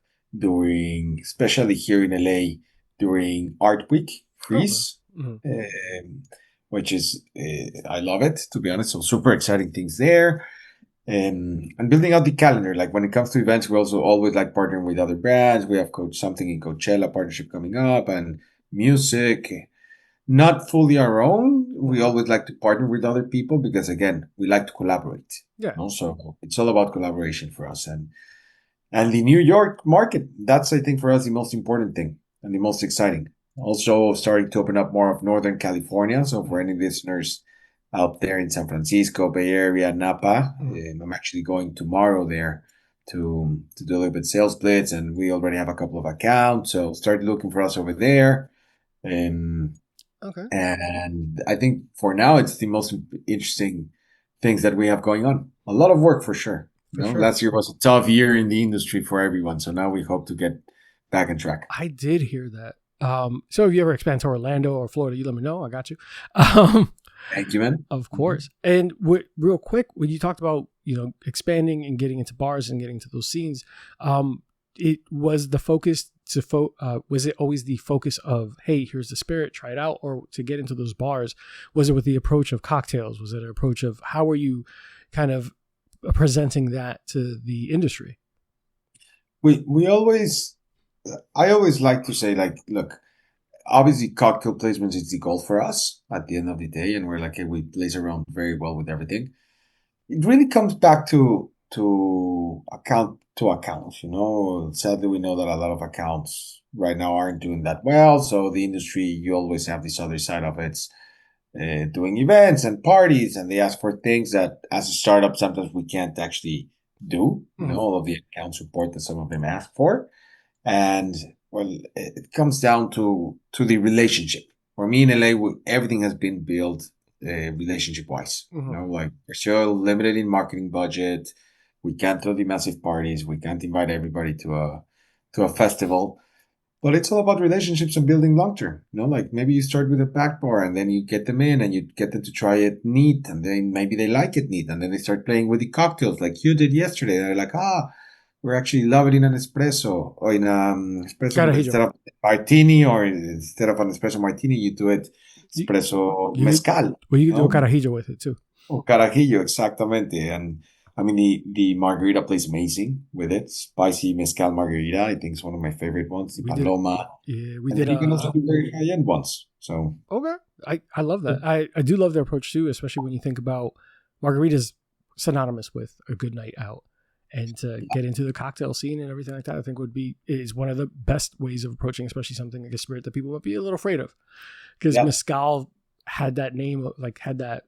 especially here in LA, during Art Week, Freeze, which is, I love it, to be honest. So super exciting things there. And building out the calendar. Like when it comes to events, we also always like partnering with other brands. We have something in Coachella partnership coming up, and music. Not fully our own. We always like to partner with other people because, again, we like to collaborate. Yeah. So it's all about collaboration for us. And the New York market, that's, I think, for us, the most important thing and the most exciting. Also starting to open up more of Northern California. So for any listeners out there in San Francisco, Bay Area, Napa, I'm actually going tomorrow there to do a little bit sales blitz. And we already have a couple of accounts. So start looking for us over there. Okay. And I think for now, it's the most interesting things that we have going on. A lot of work for sure. Sure. Last year was a tough year in the industry for everyone. So now we hope to get back on track. I did hear that. So if you ever expand to Orlando or Florida, you let me know. I got you. Thank you, man. Of course. And real quick, when you talked about, expanding and getting into bars and getting to those scenes, it was the focus was it always the focus of, hey, here's the spirit, try it out, or to get into those bars? Was it with the approach of cocktails? Was it an approach of how were you kind of presenting that to the industry? I always like to say, like, look, obviously cocktail placements is the goal for us at the end of the day, and we're like, hey, we place around very well with everything. It really comes back to account to accounts. Sadly, we know that a lot of accounts right now aren't doing that well. So the industry, you always have this other side of it, doing events and parties, and they ask for things that as a startup sometimes we can't actually do. All of the account support that some of them ask for, and well, it comes down to the relationship. For me in LA, everything has been built relationship wise. Like we're still limited in marketing budget. We can't throw the massive parties. We can't invite everybody to a festival. But it's all about relationships and building long term. Like maybe you start with a pack bar and then you get them in and you get them to try it neat, and then maybe they like it neat, and then they start playing with the cocktails like you did yesterday. They're like, we're actually loving it in an espresso or in espresso Carajillo. Instead of martini, or instead of an espresso martini, you do it espresso mezcal. Well, you can do a carajillo with it too. Oh, carajillo, exactamente. And I mean, the margarita plays amazing with it. Spicy mezcal margarita, I think, is one of my favorite ones. The Paloma. We did. You can also do very high-end ones. So okay, I love that. I do love their approach too, especially when you think about margaritas synonymous with a good night out, and to get into the cocktail scene and everything like that, I think is one of the best ways of approaching, especially something like a spirit that people might be a little afraid of, because mezcal had that name, had that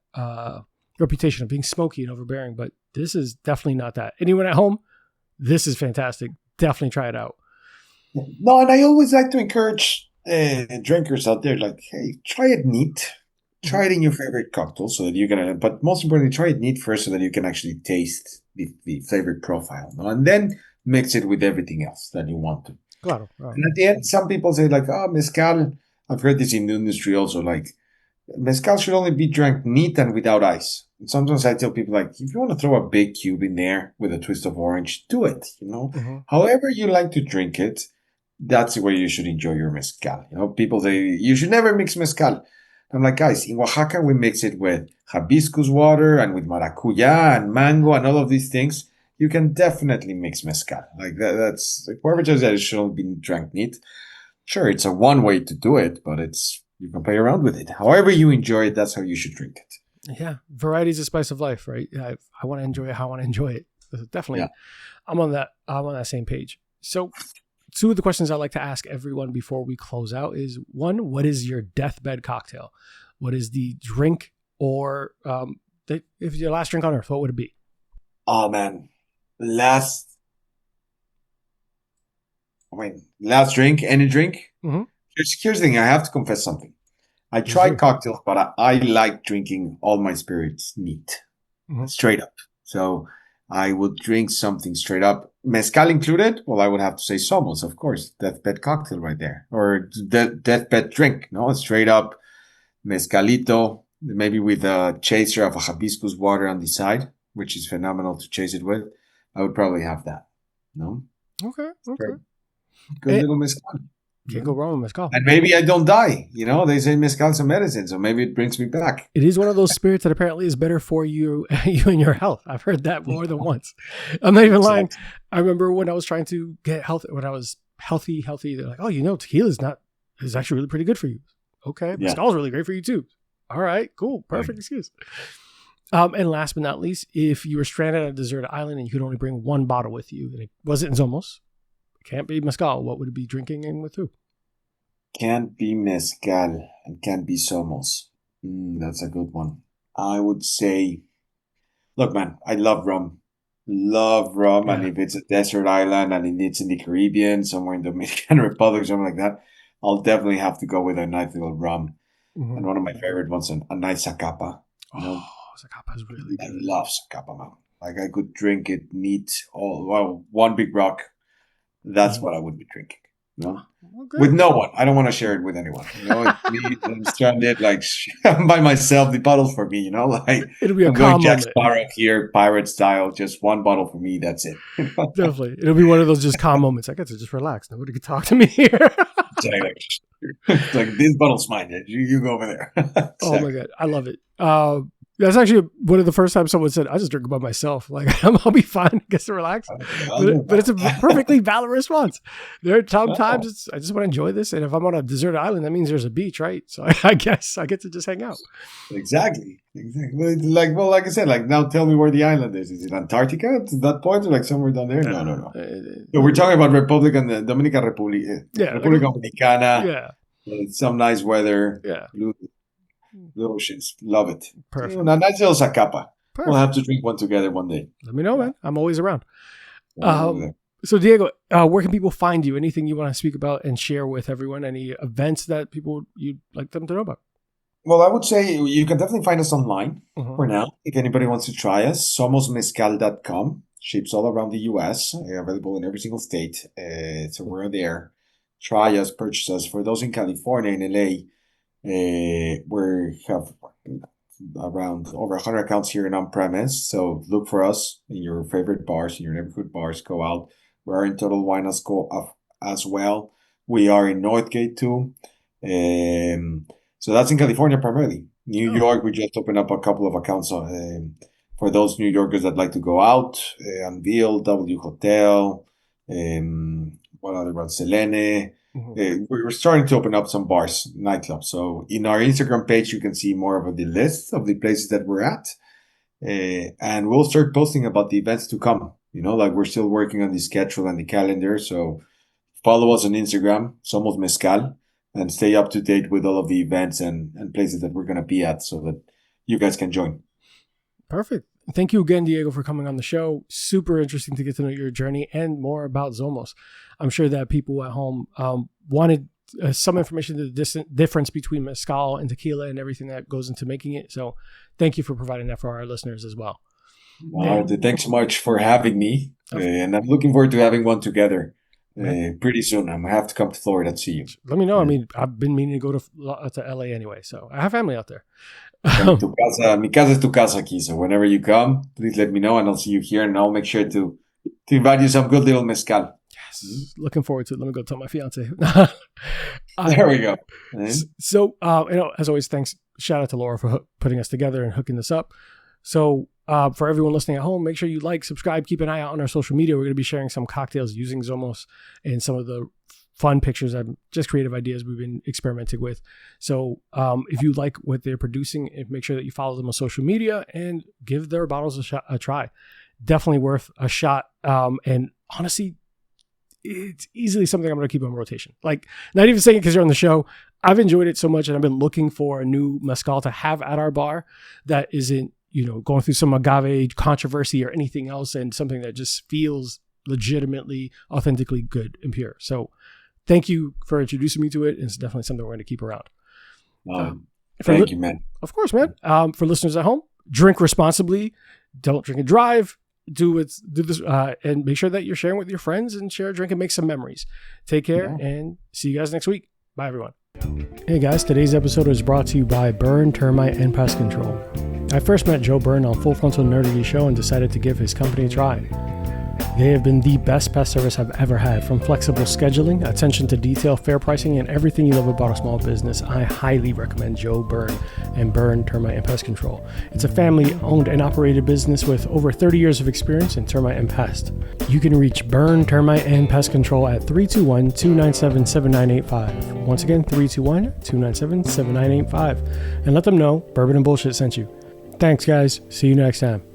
reputation of being smoky and overbearing, but this is definitely not that. Anyone at home, this is fantastic. Definitely try it out. No, and I always like to encourage drinkers out there, like, hey, try it neat. Try it in your favorite cocktail so that you can, but most importantly, try it neat first so that you can actually taste the flavor profile, and then mix it with everything else that you want to. Claro. And at the end, some people say like, mezcal, I've heard this in the industry also, like, mezcal should only be drank neat and without ice. And sometimes I tell people, like, if you want to throw a big cube in there with a twist of orange, do it, However you like to drink it, that's the way you should enjoy your mezcal. People say, you should never mix mezcal. I'm like, guys, in Oaxaca, we mix it with hibiscus water and with maracuya and mango and all of these things. you can definitely mix mezcal. Like that's like whoever says that it shouldn't be drank neat. Sure, it's a one way to do it, but you can play around with it. However you enjoy it, that's how you should drink it. Yeah, variety is the spice of life, right? I want to enjoy it how I want to enjoy it. Definitely, yeah. I'm on that same page. So, two of the questions I like to ask everyone before we close out is: one, what is your deathbed cocktail? What is the drink or if your last drink on earth, what would it be? Oh man, last drink, any drink. Mm-hmm. Here's the thing. I have to confess something. I tried cocktails, but I like drinking all my spirits neat, straight up. So I would drink something straight up, mezcal included. Well, I would have to say Zomoz, of course, deathbed cocktail right there, or deathbed drink. No, straight up mezcalito, maybe with a chaser of a hibiscus water on the side, which is phenomenal to chase it with. I would probably have that. No. Okay. Good little mezcal. Can't go wrong with mezcal. And maybe I don't die. They say mezcal's a medicine, so maybe it brings me back. It is one of those spirits that apparently is better for you and your health. I've heard that more than once. I'm not even lying. I remember when I was trying to get healthy, when I was healthy, they're like, oh, tequila is actually really pretty good for you. Okay. Mezcal's really great for you too. All right, cool. Perfect excuse. And last but not least, if you were stranded on a deserted island and you could only bring one bottle with you, and it wasn't Zomoz, it can't be mezcal, what would it be drinking and with who? Can't be mezcal and can't be Zomoz. That's a good one. I would say, look, man, I love rum. Yeah. And if it's a desert island and it's in the Caribbean, somewhere in the Dominican Republic, something like that, I'll definitely have to go with a nice little rum. Mm-hmm. And one of my favorite ones, a nice Zacapa. Zacapa is really good. I love Zacapa, man. Like I could drink it neat, one big rock. That's what I would be drinking. With no one. I don't want to share it with anyone. I'm stranded, like I'm by myself. The bottle's for me, like it'll be a I'm going Jack Sparrow here, pirate style, just one bottle for me, that's it. Definitely. It'll be one of those just calm moments. I get to just relax. Nobody can talk to me here. It's like this bottle's mine. You go over there. Exactly. Oh my God. I love it. That's actually one of the first times someone said, I just drink by myself. Like, I'll be fine. I guess to relax. But it's a perfectly valid response. There are times I just want to enjoy this. And if I'm on a deserted island, that means there's a beach, right? So I guess I get to just hang out. Exactly. Like I said, now tell me where the island is. Is it Antarctica to that point or somewhere down there? No. So we're talking about Dominican Republic. República Dominicana. Yeah. Some nice weather. Yeah. The oceans. Love it. Perfect. A nice little Zacapa. We'll have to drink one together one day. Let me know, man. I'm always around. So, Diego, where can people find you? Anything you want to speak about and share with everyone? Any events that you'd like them to know about? Well, I would say you can definitely find us online for now. If anybody wants to try us, somosmezcal.com. Ships all around the U.S. Available in every single state. So we're there. Try us, purchase us. For those in California and L.A., we have around over 100 accounts here in on-premise. So look for us in your favorite bars, in your neighborhood bars. Go out. We are in Total Wine as well. We are in Northgate too. So that's in California primarily. New York, we just opened up a couple of accounts for those New Yorkers that like to go out. Anvil, W Hotel, what other ones? Selene. We're starting to open up some bars, nightclubs. So in our Instagram page, you can see more of the list of the places that we're at. And we'll start posting about the events to come. We're still working on the schedule and the calendar. So follow us on Instagram, Zomoz Mezcal, and stay up to date with all of the events and places that we're going to be at so that you guys can join. Perfect. Thank you again, Diego, for coming on the show. Super interesting to get to know your journey and more about Zomoz. I'm sure that people at home wanted some information to the difference between mezcal and tequila and everything that goes into making it. So thank you for providing that for our listeners as well. Thanks so much for having me. And I'm looking forward to having one together pretty soon. I'm going to have to come to Florida to see you. Let me know. I mean, I've been meaning to go to LA anyway, so I have family out there. Mi casa es tu casa aquí. So whenever you come, please let me know and I'll see you here and I'll make sure to invite you some good little mezcal. Yes. Looking forward to it. Let me go tell my fiance. There we go. So, as always, thanks. Shout out to Laura for putting us together and hooking this up. So for everyone listening at home, make sure you like, subscribe, keep an eye out on our social media. We're going to be sharing some cocktails using Zomoz and some of the fun pictures and just creative ideas we've been experimenting with. So if you like what they're producing, make sure that you follow them on social media and give their bottles a try. Definitely worth a shot. And honestly, it's easily something I'm going to keep on rotation. Like, not even saying it because you're on the show. I've enjoyed it so much, and I've been looking for a new mezcal to have at our bar that isn't, going through some agave controversy or anything else, and something that just feels legitimately, authentically good and pure. So thank you for introducing me to it. It's definitely something we're going to keep around. Thank you, man. Of course, man. For listeners at home, drink responsibly. Don't drink and drive. Do this, and make sure that you're sharing with your friends and share a drink and make some memories. Take care and see you guys next week. Bye, everyone. Hey guys, today's episode is brought to you by Burn Termite and Pest Control. I first met Joe Byrne on Full Frontal Nerdy Show and decided to give his company a try. They have been the best pest service I've ever had. From flexible scheduling, attention to detail, fair pricing, and everything you love about a small business, I highly recommend Joe Byrne and Burn Termite and Pest Control. It's a family-owned and operated business with over 30 years of experience in termite and pest. You can reach Burn Termite and Pest Control at 321-297-7985. Once again, 321-297-7985. And let them know Bourbon and Bullshit sent you. Thanks, guys. See you next time.